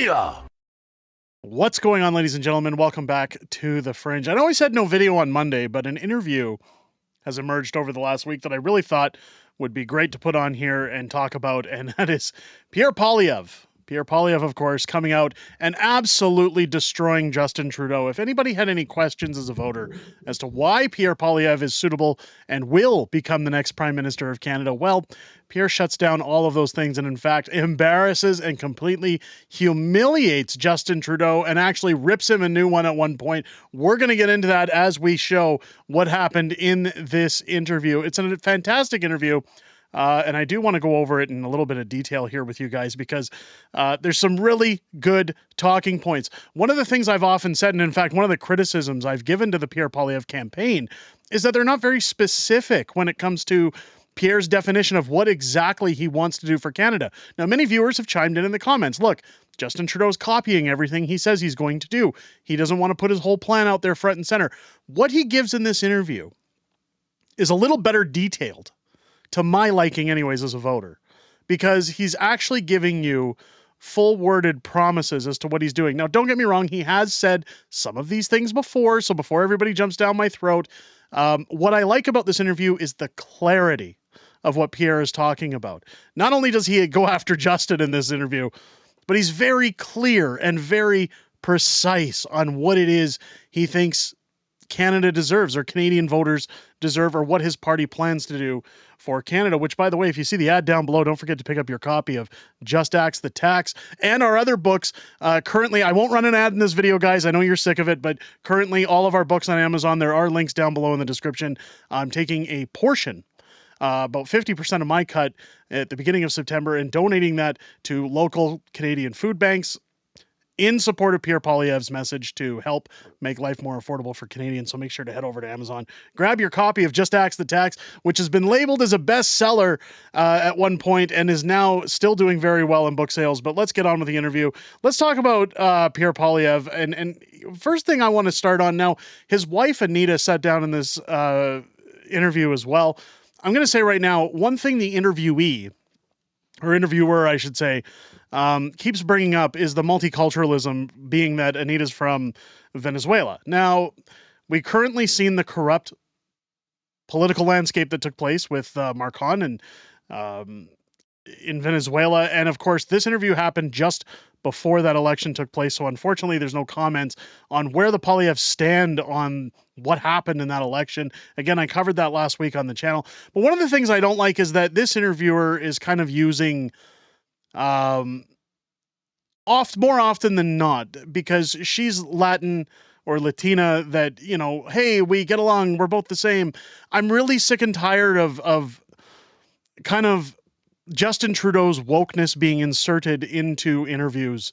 media. What's going on, ladies and gentlemen? Welcome back to The Fringe. I know I said no video on Monday, but an interview has emerged over the last week that I really thought would be great to put on here and talk about, and that is Pierre Poilievre. Pierre Poilievre, of course, coming out and absolutely destroying Justin Trudeau. If anybody had any questions as a voter as to why Pierre Poilievre is suitable and will become the next Prime Minister of Canada, well, Pierre shuts down all of those things and, in fact, embarrasses and completely humiliates Justin Trudeau and actually rips him a new one at one point. We're going to get into that as we show what happened in this interview. It's a fantastic interview. And I do want to go over it in a little bit of detail here with you guys because there's some really good talking points. One of the things I've often said, and in fact, one of the criticisms I've given to the Pierre Poilievre campaign is that they're not very specific when it comes to Pierre's definition of what exactly he wants to do for Canada. Now, many viewers have chimed in the comments. Look, Justin Trudeau's copying everything he says he's going to do. He doesn't want to put his whole plan out there front and center. What he gives in this interview is a little better detailed, to my liking anyways as a voter, because he's actually giving you full-worded promises as to what he's doing. Now, don't get me wrong, he has said some of these things before, so before everybody jumps down my throat, what I like about this interview is the clarity of what Pierre is talking about. Not only does he go after Justin in this interview, but he's very clear and very precise on what it is he thinks Canada deserves, or Canadian voters deserve, or what his party plans to do for Canada, which, by the way, if you see the ad down below, don't forget to pick up your copy of Just Axe the Tax and our other books. Currently, I won't run an ad in this video, guys. I know you're sick of it, but currently all of our books on Amazon, there are links down below in the description. I'm taking a portion, about 50% of my cut at the beginning of September, and donating that to local Canadian food banks in support of Pierre Poilievre's message to help make life more affordable for Canadians. So make sure to head over to Amazon, grab your copy of Just Axe the Tax, which has been labeled as a bestseller at one point and is now still doing very well in book sales. But let's get on with the interview. Let's talk about Pierre Poilievre. And first thing I want to start on now, his wife, Anita, sat down in this interview as well. I'm going to say right now, one thing the interviewer, I should say, keeps bringing up is the multiculturalism, being that Anita's from Venezuela. Now, we currently seen the corrupt political landscape that took place with Marcon and in Venezuela. And of course, this interview happened just before that election took place. So unfortunately, there's no comments on where the Poilievres stand on what happened in that election. Again, I covered that last week on the channel. But one of the things I don't like is that this interviewer is kind of using more often than not, because she's Latin or Latina, that, you know, hey, we get along, we're both the same. I'm really sick and tired of kind of Justin Trudeau's wokeness being inserted into interviews.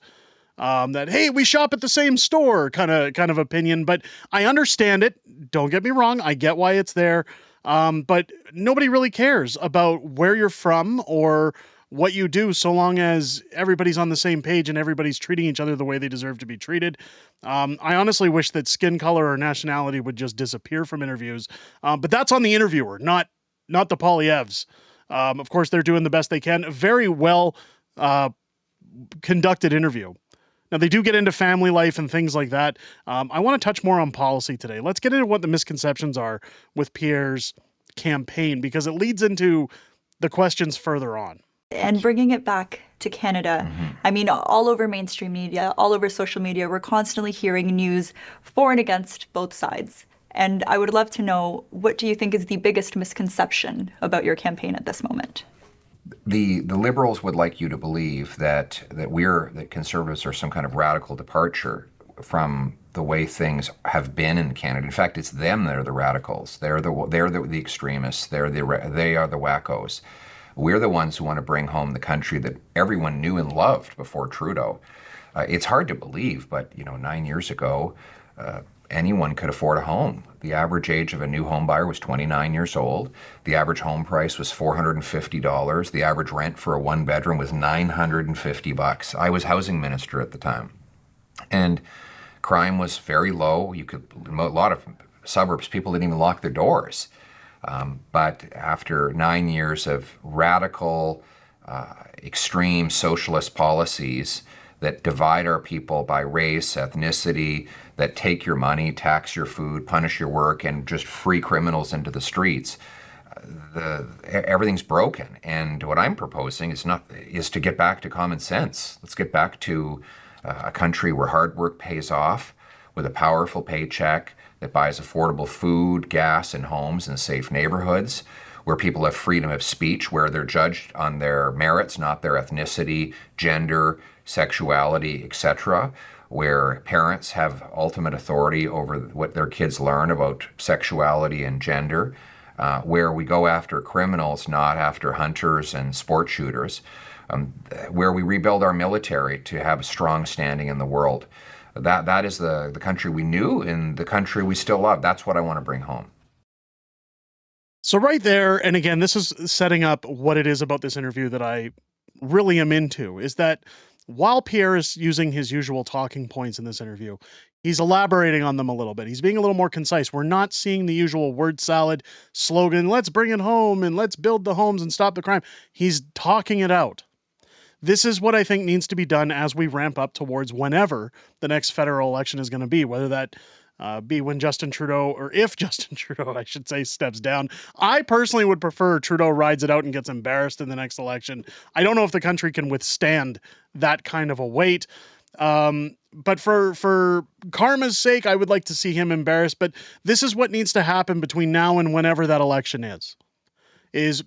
That, hey, we shop at the same store kind of opinion, but I understand it. Don't get me wrong. I get why it's there. But nobody really cares about where you're from or what you do, so long as everybody's on the same page and everybody's treating each other the way they deserve to be treated. I honestly wish that skin color or nationality would just disappear from interviews. But that's on the interviewer, not the Poilievres. Of course, they're doing the best they can. A very well conducted interview. Now, they do get into family life and things like that. I want to touch more on policy today. Let's get into what the misconceptions are with Pierre's campaign, because it leads into the questions further on. And bringing it back to Canada, I mean, all over mainstream media, all over social media, we're constantly hearing news for and against both sides. And I would love to know, what do you think is the biggest misconception about your campaign at this moment? The Liberals would like you to believe that Conservatives are some kind of radical departure from the way things have been in Canada. In fact, it's them that are the radicals. They're the extremists. They are the wackos. We're the ones who want to bring home the country that everyone knew and loved before Trudeau. It's hard to believe, but 9 years ago, anyone could afford a home. The average age of a new home buyer was 29 years old. The average home price was $450. The average rent for a one bedroom was $950. I was housing minister at the time. And crime was very low. A lot of suburbs, people didn't even lock their doors. But after 9 years of radical, extreme socialist policies, that divide our people by race, ethnicity, that take your money, tax your food, punish your work, and just free criminals into the streets. Everything's broken. And what I'm proposing is to get back to common sense. Let's get back to a country where hard work pays off, with a powerful paycheck that buys affordable food, gas, and homes in safe neighborhoods, where people have freedom of speech, where they're judged on their merits, not their ethnicity, gender, sexuality, etc., where parents have ultimate authority over what their kids learn about sexuality and gender, where we go after criminals, not after hunters and sport shooters, where we rebuild our military to have a strong standing in the world. That is the country we knew and the country we still love. That's what I want to bring home. So right there, and again, this is setting up what it is about this interview that I really am into, is that while Pierre is using his usual talking points in this interview, he's elaborating on them a little bit. He's being a little more concise. We're not seeing the usual word salad slogan, let's bring it home and let's build the homes and stop the crime. He's talking it out. This is what I think needs to be done as we ramp up towards whenever the next federal election is going to be, whether that be when Justin Trudeau, or if Justin Trudeau, I should say, steps down. I personally would prefer Trudeau rides it out and gets embarrassed in the next election. I don't know if the country can withstand that kind of a weight. But for karma's sake, I would like to see him embarrassed. But this is what needs to happen between now and whenever that election is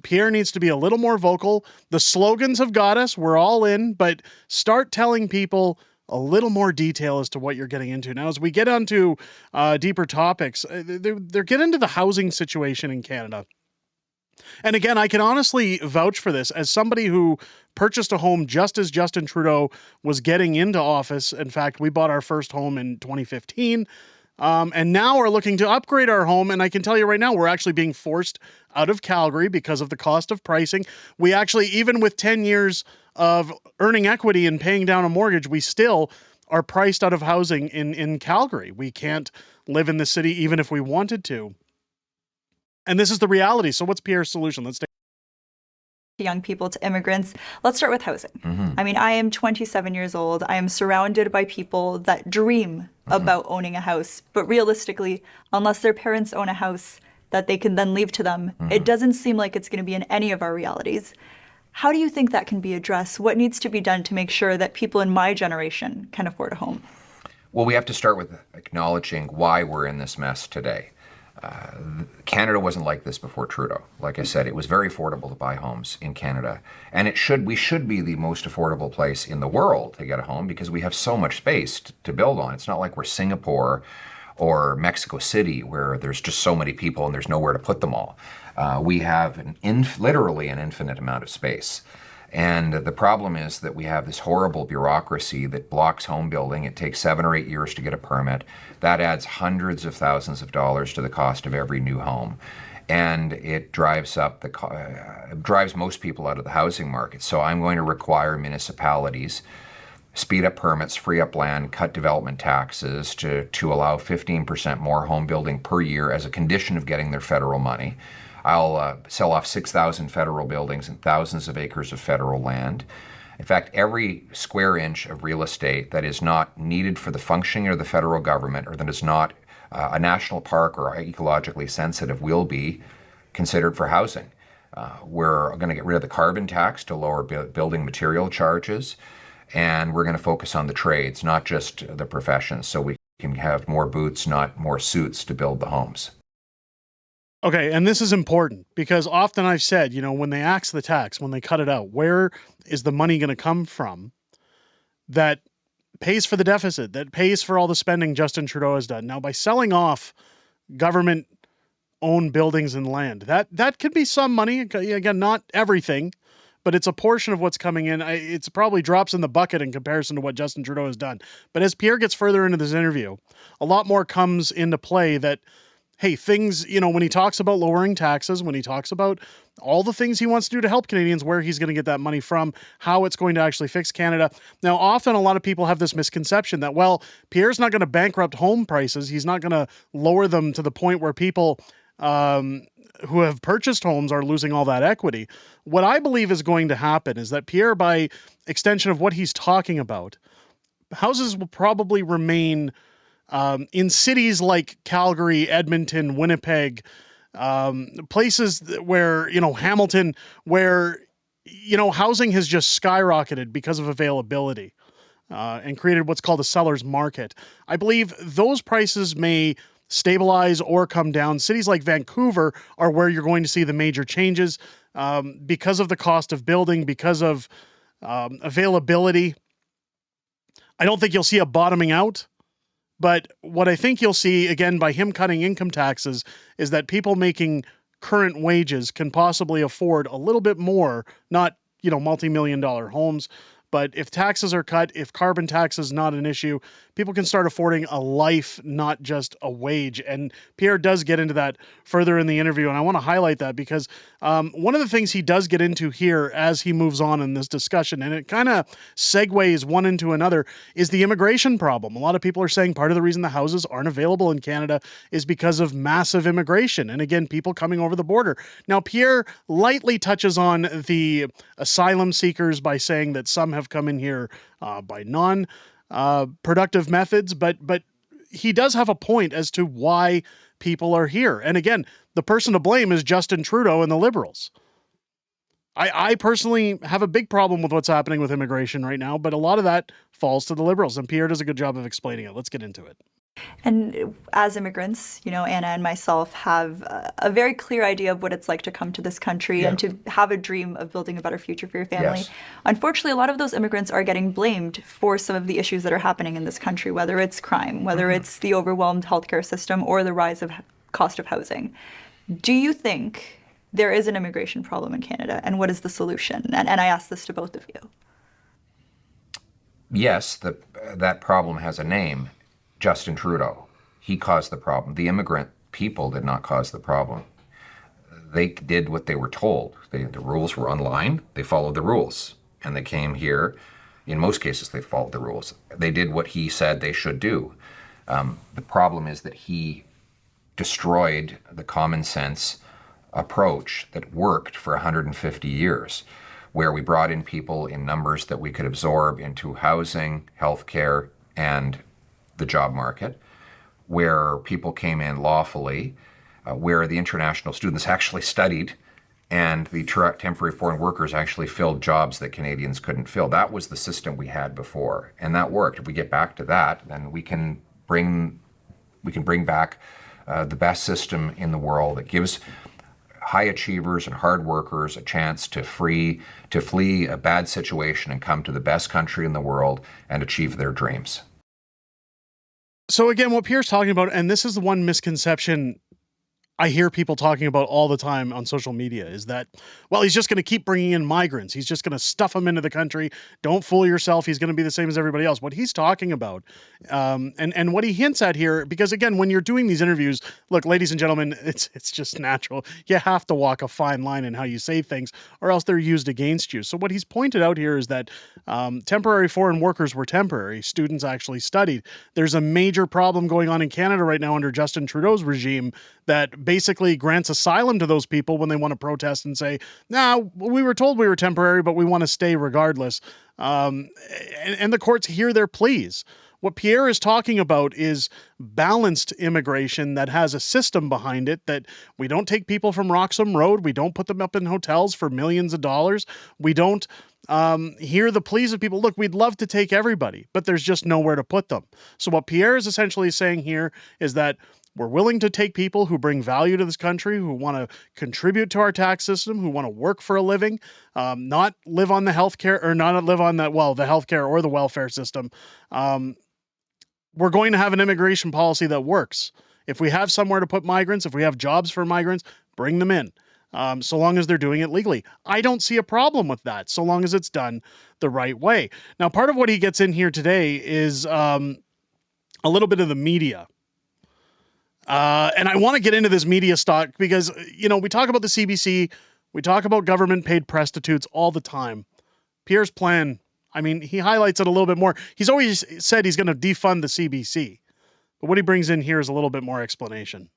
Pierre needs to be a little more vocal. The slogans have got us. We're all in, but start telling people a little more detail as to what you're getting into. Now, as we get onto deeper topics, they're getting into the housing situation in Canada. And again, I can honestly vouch for this as somebody who purchased a home just as Justin Trudeau was getting into office. In fact, we bought our first home in 2015. And now we're looking to upgrade our home. And I can tell you right now, we're actually being forced out of Calgary because of the cost of pricing. We actually, even with 10 years of earning equity and paying down a mortgage, we still are priced out of housing in Calgary. We can't live in the city even if we wanted to. And this is the reality. So what's Pierre's solution? Let's take young people to immigrants. Let's start with housing. I mean, I am 27 years old. I am surrounded by people that dream about owning a house. But realistically, unless their parents own a house that they can then leave to them, it doesn't seem like it's going to be in any of our realities. How do you think that can be addressed? What needs to be done to make sure that people in my generation can afford a home? Well, we have to start with acknowledging why we're in this mess today. Canada wasn't like this before Trudeau. Like I said, it was very affordable to buy homes in Canada. And we should be the most affordable place in the world to get a home because we have so much space to build on. It's not like we're Singapore or Mexico City where there's just so many people and there's nowhere to put them all. We have literally an infinite amount of space. And the problem is that we have this horrible bureaucracy that blocks home building. It takes 7 or 8 years to get a permit. That adds hundreds of thousands of dollars to the cost of every new home. And it drives most people out of the housing market. So I'm going to require municipalities speed up permits, free up land, cut development taxes to allow 15% more home building per year as a condition of getting their federal money. I'll sell off 6,000 federal buildings and thousands of acres of federal land. In fact, every square inch of real estate that is not needed for the functioning of the federal government or that is not a national park or ecologically sensitive will be considered for housing. We're going to get rid of the carbon tax to lower building material charges, and we're going to focus on the trades, not just the professions, so we can have more boots, not more suits to build the homes. Okay, and this is important because often I've said, when they axe the tax, when they cut it out, where is the money going to come from that pays for the deficit, that pays for all the spending Justin Trudeau has done? Now, by selling off government-owned buildings and land, that could be some money. Again, not everything, but it's a portion of what's coming in. It's probably drops in the bucket in comparison to what Justin Trudeau has done. But as Pierre gets further into this interview, a lot more comes into play that hey, things, when he talks about lowering taxes, when he talks about all the things he wants to do to help Canadians, where he's going to get that money from, how it's going to actually fix Canada. Now, often a lot of people have this misconception that, well, Pierre's not going to bankrupt home prices. He's not going to lower them to the point where people who have purchased homes are losing all that equity. What I believe is going to happen is that Pierre, by extension of what he's talking about, houses will probably remain in cities like Calgary, Edmonton, Winnipeg, places where, Hamilton, where, housing has just skyrocketed because of availability and created what's called a seller's market. I believe those prices may stabilize or come down. Cities like Vancouver are where you're going to see the major changes because of the cost of building, because of availability. I don't think you'll see a bottoming out. But what I think you'll see, again, by him cutting income taxes, is that people making current wages can possibly afford a little bit more, not, multi-million dollar homes. But if taxes are cut, if carbon tax is not an issue, people can start affording a life, not just a wage. And Pierre does get into that further in the interview. And I want to highlight that because one of the things he does get into here as he moves on in this discussion, and it kind of segues one into another, is the immigration problem. A lot of people are saying part of the reason the houses aren't available in Canada is because of massive immigration. And again, people coming over the border. Now, Pierre lightly touches on the asylum seekers by saying that some have come in here by non-productive methods, but he does have a point as to why people are here. And again, the person to blame is Justin Trudeau and the Liberals. I personally have a big problem with what's happening with immigration right now, but a lot of that falls to the Liberals, and Pierre does a good job of explaining it. Let's get into it. And as immigrants, Anna and myself have a very clear idea of what it's like to come to this country and to have a dream of building a better future for your family. Yes. Unfortunately, a lot of those immigrants are getting blamed for some of the issues that are happening in this country, whether it's crime, whether it's the overwhelmed healthcare system, or the rise of cost of housing. Do you think there is an immigration problem in Canada, and what is the solution? And I ask this to both of you. Yes, that problem has a name. Justin Trudeau. He caused the problem. The immigrant people did not cause the problem. They did what they were told. The rules were online. They followed the rules. And they came here. In most cases, they followed the rules. They did what he said they should do. The problem is that he destroyed the common sense approach that worked for 150 years, where we brought in people in numbers that we could absorb into housing, healthcare, and the job market, where people came in lawfully, where the international students actually studied, and the temporary foreign workers actually filled jobs that Canadians couldn't fill. That was the system we had before, and that worked. If we get back to that, then we can bring back the best system in the world that gives high achievers and hard workers a chance to flee a bad situation and come to the best country in the world and achieve their dreams. So again, what Pierre's talking about, and this is the one misconception I hear people talking about all the time on social media, is that, well, he's just going to keep bringing in migrants. He's just going to stuff them into the country. Don't fool yourself. He's going to be the same as everybody else. What he's talking about, and what he hints at here, because again, when you're doing these interviews, look, ladies and gentlemen, it's just natural. You have to walk a fine line in how you say things, or else they're used against you. So what he's pointed out here is that temporary foreign workers were temporary. Students actually studied. There's a major problem going on in Canada right now under Justin Trudeau's regime that basically grants asylum to those people when they want to protest and say, "Nah, we were told we were temporary, but we want to stay regardless." And the courts hear their pleas. What Pierre is talking about is balanced immigration that has a system behind it, that we don't take people from Roxham Road. We don't put them up in hotels for millions of dollars. We don't hear the pleas of people. Look, we'd love to take everybody, but there's just nowhere to put them. So what Pierre is essentially saying here is that we're willing to take people who bring value to this country, who want to contribute to our tax system, who want to work for a living, not live on the healthcare, or not live on the healthcare or the welfare system. We're going to have an immigration policy that works. If we have somewhere to put migrants, if we have jobs for migrants, bring them in. So long as they're doing it legally. I don't see a problem with that, so long as it's done the right way. Now, part of what he gets in here today is a little bit of the media. And I want to get into this media stock because, we talk about the CBC, we talk about government paid prostitutes all the time. Pierre's plan, he highlights it a little bit more. He's always said he's going to defund the CBC. But what he brings in here is a little bit more explanation.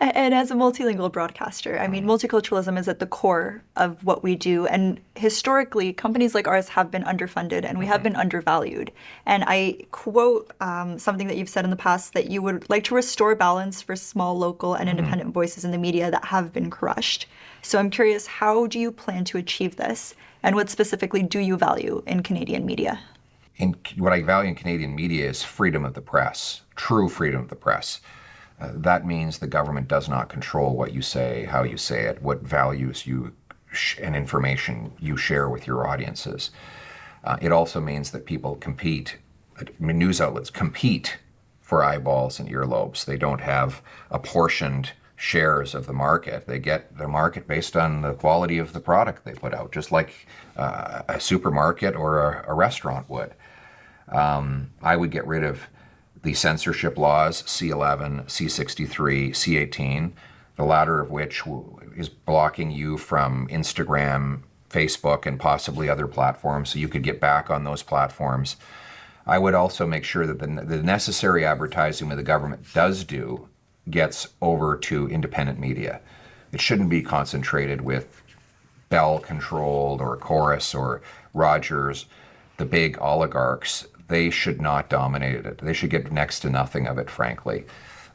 And as a multilingual broadcaster, I mean, multiculturalism is at the core of what we do. And historically, companies like ours have been underfunded and we have been undervalued. And I quote something that you've said in the past, that you would like to restore balance for small, local, and independent voices in the media that have been crushed. So I'm curious, how do you plan to achieve this? And what specifically do you value in Canadian media? What I value in Canadian media is freedom of the press, true freedom of the press. That means the government does not control what you say, how you say it, what values you and information you share with your audiences. It also means that people compete, news outlets compete for eyeballs and earlobes. They don't have apportioned shares of the market. They get the market based on the quality of the product they put out, just like a supermarket or a restaurant would. I would get rid of the censorship laws, C11, C63, C18, the latter of which is blocking you from Instagram, Facebook, and possibly other platforms, so you could get back on those platforms. I would also make sure that the necessary advertising that the government does do gets over to independent media. It shouldn't be concentrated with Bell-controlled or Chorus or Rogers, the big oligarchs. They should not dominate it. They should get next to nothing of it, frankly.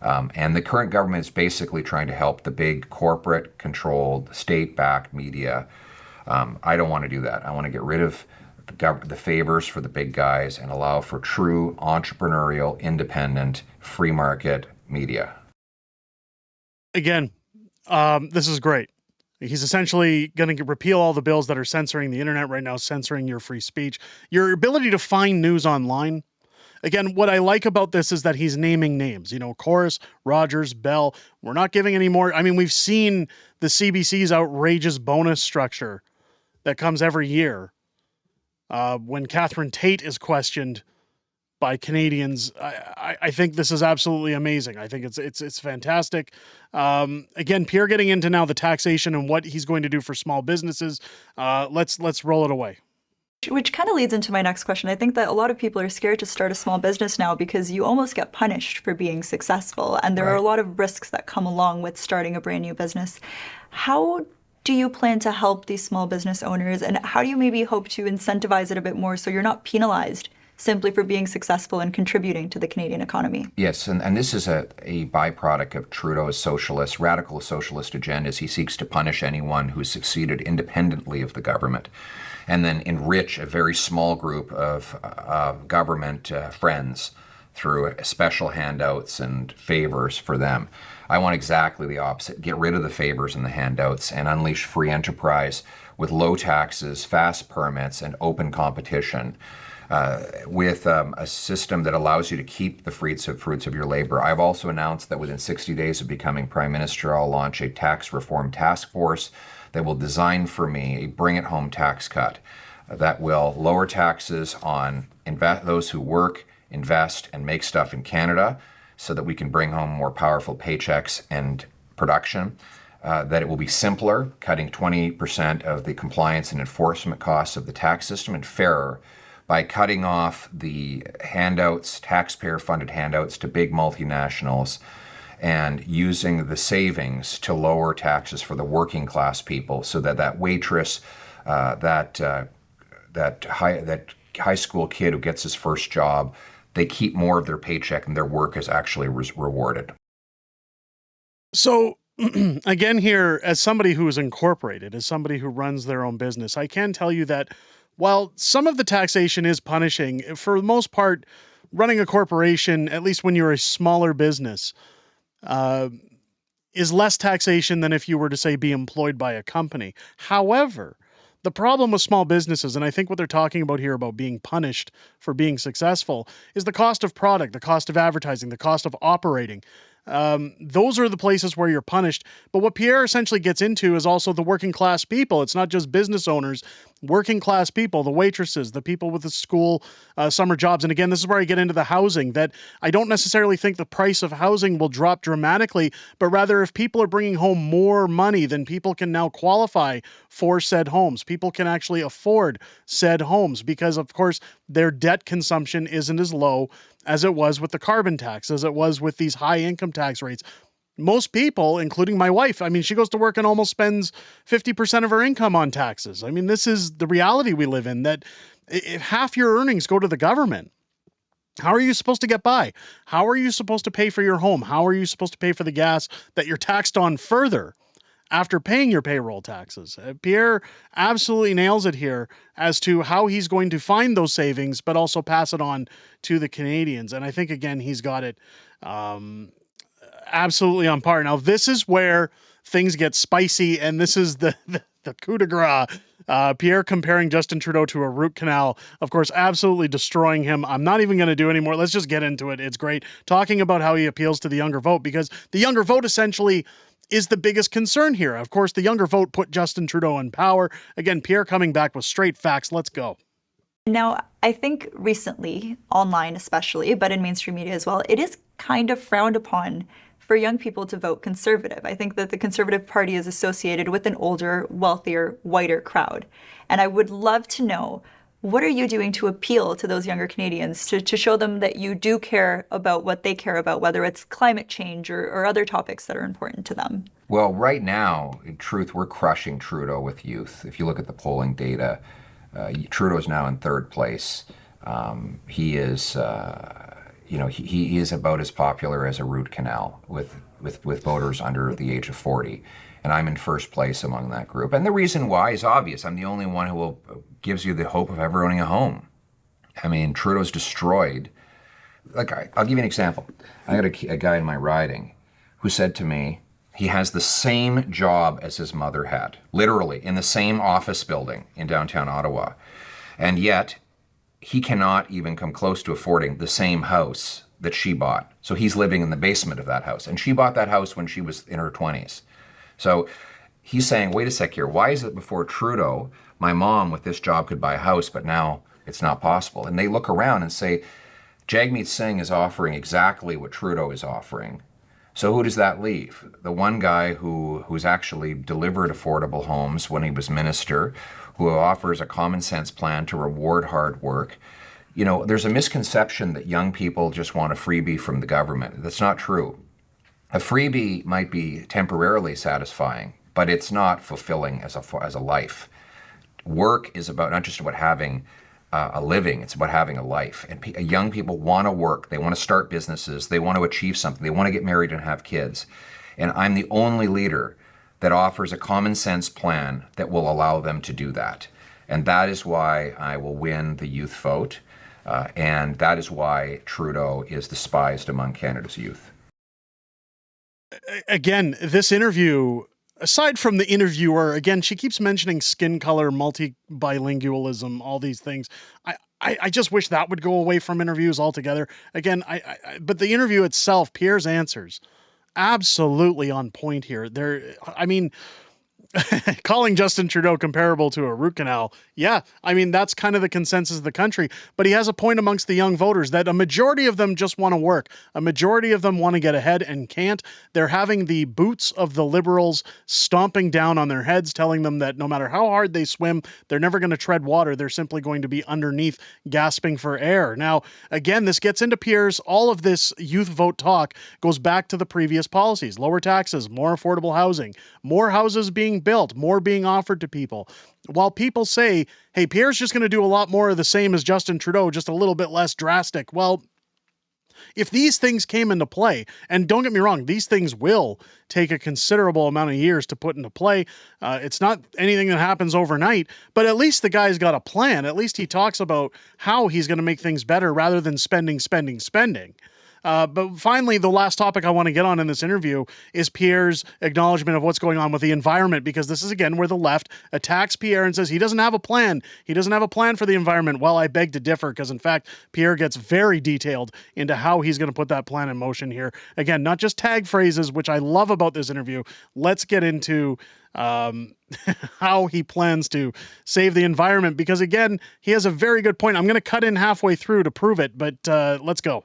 And the current government is basically trying to help the big corporate-controlled, state-backed media. I don't want to do that. I want to get rid of the favors for the big guys and allow for true entrepreneurial, independent, free market media. Again, this is great. He's essentially going to repeal all the bills that are censoring the internet right now, censoring your free speech, your ability to find news online. Again, what I like about this is that he's naming names. You know, Chorus, Rogers, Bell. We're not giving any more. I mean, we've seen the CBC's outrageous bonus structure that comes every year. When Catherine Tate is questioned by Canadians, I think this is absolutely amazing. I think it's fantastic. Again, Pierre getting into now the taxation and what he's going to do for small businesses. Let's roll it away. Which kind of leads into my next question. I think that a lot of people are scared to start a small business now because you almost get punished for being successful. And there are a lot of risks that come along with starting a brand new business. How do you plan to help these small business owners? And how do you maybe hope to incentivize it a bit more so you're not penalized simply for being successful and contributing to the Canadian economy? Yes, and this is a byproduct of Trudeau's radical socialist agendas. He seeks to punish anyone who succeeded independently of the government, and then enrich a very small group of government friends through special handouts and favors for them. I want exactly the opposite. Get rid of the favors and the handouts and unleash free enterprise with low taxes, fast permits, and open competition. With a system that allows you to keep the fruits of your labor. I've also announced that within 60 days of becoming Prime Minister, I'll launch a tax reform task force that will design for me a bring-it-home tax cut that will lower taxes on those who work, invest, and make stuff in Canada so that we can bring home more powerful paychecks and production. That it will be simpler, cutting 20% of the compliance and enforcement costs of the tax system, and fairer by cutting off the handouts, taxpayer-funded handouts to big multinationals, and using the savings to lower taxes for the working class people, so that waitress, that high school kid who gets his first job, they keep more of their paycheck and their work is actually rewarded. So again here, as somebody who is incorporated, as somebody who runs their own business, I can tell you that while some of the taxation is punishing, for the most part, running a corporation, at least when you're a smaller business, is less taxation than if you were to, say, be employed by a company. However, the problem with small businesses, and I think what they're talking about here about being punished for being successful, is the cost of product, the cost of advertising, the cost of operating. Those are the places where you're punished. But what Pierre essentially gets into is also the working class people. It's not just business owners, working class people, the waitresses, the people with the school summer jobs. And again, this is where I get into the housing, that I don't necessarily think the price of housing will drop dramatically, but rather if people are bringing home more money, then people can now qualify for said homes. People can actually afford said homes because, of course, their debt consumption isn't as low as it was with the carbon tax, as it was with these high income tax rates. most people, including my wife, I mean, she goes to work and almost spends 50% of her income on taxes. I mean, this is the reality we live in, that if half your earnings go to the government, how are you supposed to get by? How are you supposed to pay for your home? How are you supposed to pay for the gas that you're taxed on further after paying your payroll taxes? Pierre absolutely nails it here as to how he's going to find those savings, but also pass it on to the Canadians. And I think, again, he's got it absolutely on par. Now, this is where things get spicy, and this is the coup de grace. Pierre comparing Justin Trudeau to a root canal, of course, absolutely destroying him. I'm not even going to do anymore. Let's just get into it. It's great. Talking about how he appeals to the younger vote, because the younger vote essentially is the biggest concern here. Of course, the younger vote put Justin Trudeau in power. Again, Pierre coming back with straight facts. Let's go. Now, I think recently, online especially, but in mainstream media as well, it is kind of frowned upon for young people to vote Conservative. I think that the Conservative Party is associated with an older, wealthier, whiter crowd. And I would love to know, what are you doing to appeal to those younger Canadians to show them that you do care about what they care about, whether it's climate change or other topics that are important to them? Well, right now, in truth, we're crushing Trudeau with youth. If you look at the polling data, Trudeau is now in third place. He is, he is about as popular as a root canal with voters under the age of 40. And I'm in first place among that group. And the reason why is obvious. I'm the only one who gives you the hope of ever owning a home. I mean, Trudeau's destroyed. Like, I'll give you an example. I had a guy in my riding who said to me, he has the same job as his mother had, literally in the same office building in downtown Ottawa. And yet, he cannot even come close to affording the same house that she bought. So he's living in the basement of that house. And she bought that house when she was in her 20s. So he's saying, wait a sec here, why is it before Trudeau, my mom with this job could buy a house, but now it's not possible? And they look around and say, Jagmeet Singh is offering exactly what Trudeau is offering. So who does that leave? The one guy who's actually delivered affordable homes when he was minister, who offers a common sense plan to reward hard work. You know, there's a misconception that young people just want a freebie from the government. That's not true. A freebie might be temporarily satisfying, but it's not fulfilling as a life. Work is about not just about having a living, it's about having a life. And young people want to work, they want to start businesses, they want to achieve something, they want to get married and have kids. And I'm the only leader that offers a common sense plan that will allow them to do that. And that is why I will win the youth vote. And that is why Trudeau is despised among Canada's youth. Again, this interview, aside from the interviewer, again, she keeps mentioning skin color, multi-bilingualism, all these things. I just wish that would go away from interviews altogether. Again, but the interview itself, Pierre's answers, absolutely on point here. I mean, calling Justin Trudeau comparable to a root canal. Yeah, I mean, that's kind of the consensus of the country. But he has a point amongst the young voters that a majority of them just want to work. A majority of them want to get ahead and can't. They're having the boots of the Liberals stomping down on their heads, telling them that no matter how hard they swim, they're never going to tread water. They're simply going to be underneath, gasping for air. Now, again, this gets into Pierre's, all of this youth vote talk goes back to the previous policies. Lower taxes, more affordable housing, more houses being built, more being offered to people. While people say, hey, Pierre's just going to do a lot more of the same as Justin Trudeau, just a little bit less drastic. Well, if these things came into play, and don't get me wrong, these things will take a considerable amount of years to put into play. It's not anything that happens overnight, but at least the guy's got a plan. At least he talks about how he's going to make things better rather than spending. But finally, the last topic I want to get on in this interview is Pierre's acknowledgement of what's going on with the environment, because this is, again, where the left attacks Pierre and says he doesn't have a plan. He doesn't have a plan for the environment. Well, I beg to differ, because, in fact, Pierre gets very detailed into how he's going to put that plan in motion here. Again, not just tag phrases, which I love about this interview. Let's get into how he plans to save the environment, because, again, he has a very good point. I'm going to cut in halfway through to prove it, but let's go.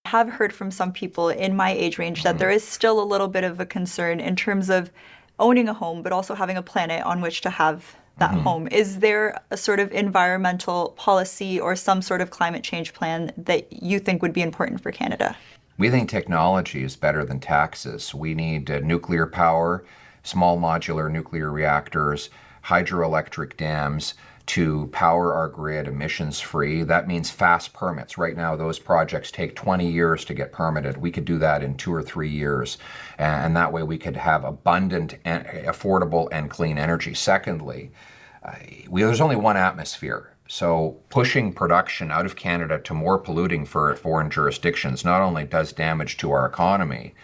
Have heard from some people in my age range that there is still a little bit of a concern in terms of owning a home, but also having a planet on which to have that home. Is there a sort of environmental policy or some sort of climate change plan that you think would be important for Canada? We think technology is better than taxes. We need nuclear power, small modular nuclear reactors, hydroelectric dams to power our grid emissions free. That means fast permits. Right now, those projects take 20 years to get permitted. We could do that in 2 or 3 years. And that way we could have abundant, and affordable, and clean energy. Secondly, there's only one atmosphere. So pushing production out of Canada to more polluting for foreign jurisdictions not only does damage to our economy,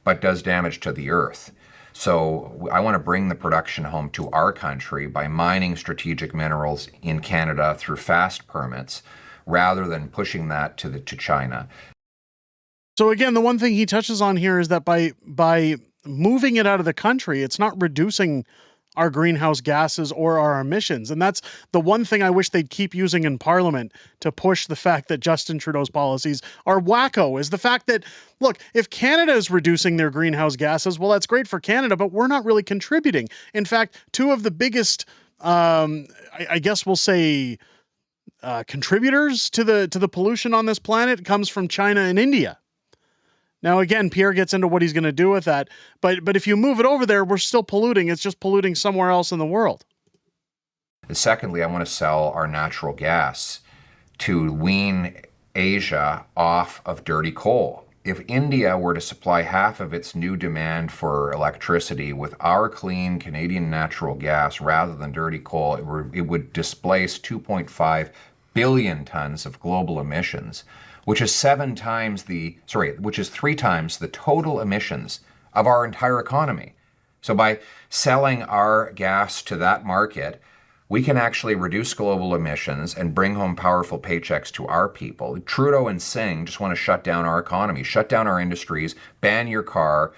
but does damage to the earth. So I want to bring the production home to our country by mining strategic minerals in Canada through fast permits, rather than pushing that to China. So again, the one thing he touches on here is that by moving it out of the country, it's not reducing our greenhouse gases or our emissions. And that's the one thing I wish they'd keep using in Parliament to push the fact that Justin Trudeau's policies are wacko, is the fact that, look, if Canada is reducing their greenhouse gases, well, that's great for Canada, but we're not really contributing. In fact, two of the biggest, I guess we'll say, contributors to the pollution on this planet comes from China and India. Now, again, Pierre gets into what he's going to do with that. But if you move it over there, we're still polluting. It's just polluting somewhere else in the world. And secondly, I want to sell our natural gas to wean Asia off of dirty coal. If India were to supply half of its new demand for electricity with our clean Canadian natural gas rather than dirty coal, it would displace 2.5 billion tons of global emissions, which is 3 times the total emissions of our entire economy. So by selling our gas to that market, we can actually reduce global emissions and bring home powerful paychecks to our people. Trudeau and Singh just want to shut down our economy, shut down our industries, ban your car,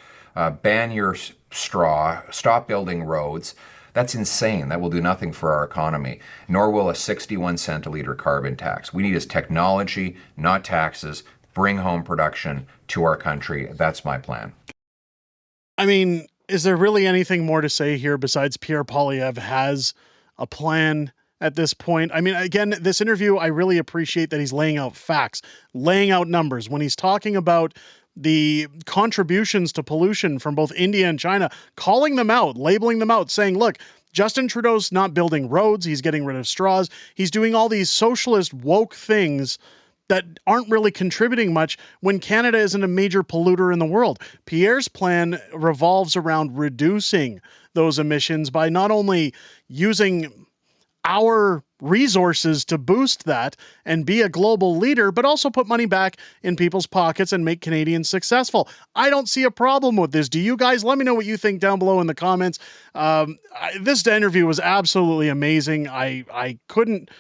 ban your straw, stop building roads. That's insane. That will do nothing for our economy, nor will a 61 cent a liter carbon tax. We need is technology, not taxes. Bring home production to our country. That's my plan. I mean, is there really anything more to say here besides Pierre Poilievre has a plan at this point? I mean, again, this interview, I really appreciate that he's laying out facts, laying out numbers. When he's talking about the contributions to pollution from both India and China, calling them out, labeling them out, saying, look, Justin Trudeau's not building roads, he's getting rid of straws, he's doing all these socialist woke things that aren't really contributing much when Canada isn't a major polluter in the world. Pierre's plan revolves around reducing those emissions by not only using our resources to boost that and be a global leader, but also put money back in people's pockets and make Canadians successful. I don't see a problem with this. Do you guys? Let me know what you think down below in the comments. This interview was absolutely amazing. I couldn't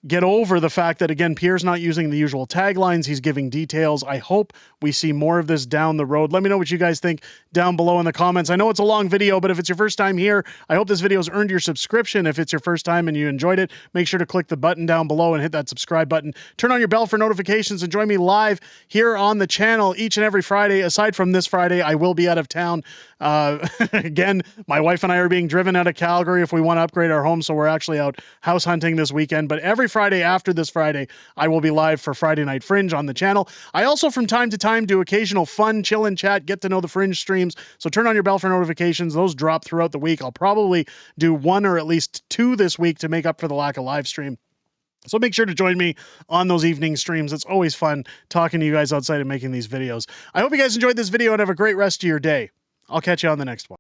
get over the fact that, again, Pierre's not using the usual taglines. He's giving details. I hope we see more of this down the road. Let me know what you guys think down below in the comments. I know it's a long video, but if it's your first time here, I hope this video has earned your subscription. If it's your first time and you enjoyed it, make sure to click the button down below and hit that subscribe button. Turn on your bell for notifications and join me live here on the channel each and every Friday. Aside from this Friday, I will be out of town. Again, my wife and I are being driven out of Calgary if we want to upgrade our home, so we're actually out house hunting this weekend. But every Friday after this Friday, I will be live for Friday Night Fringe on the channel. I also, from time to time, do occasional fun, chill and chat, get to know the Fringe streams. So turn on your bell for notifications. Those drop throughout the week. I'll probably do 1 or at least 2 this week to make up for the lack of live stream. So make sure to join me on those evening streams. It's always fun talking to you guys outside and making these videos. I hope you guys enjoyed this video and have a great rest of your day. I'll catch you on the next one.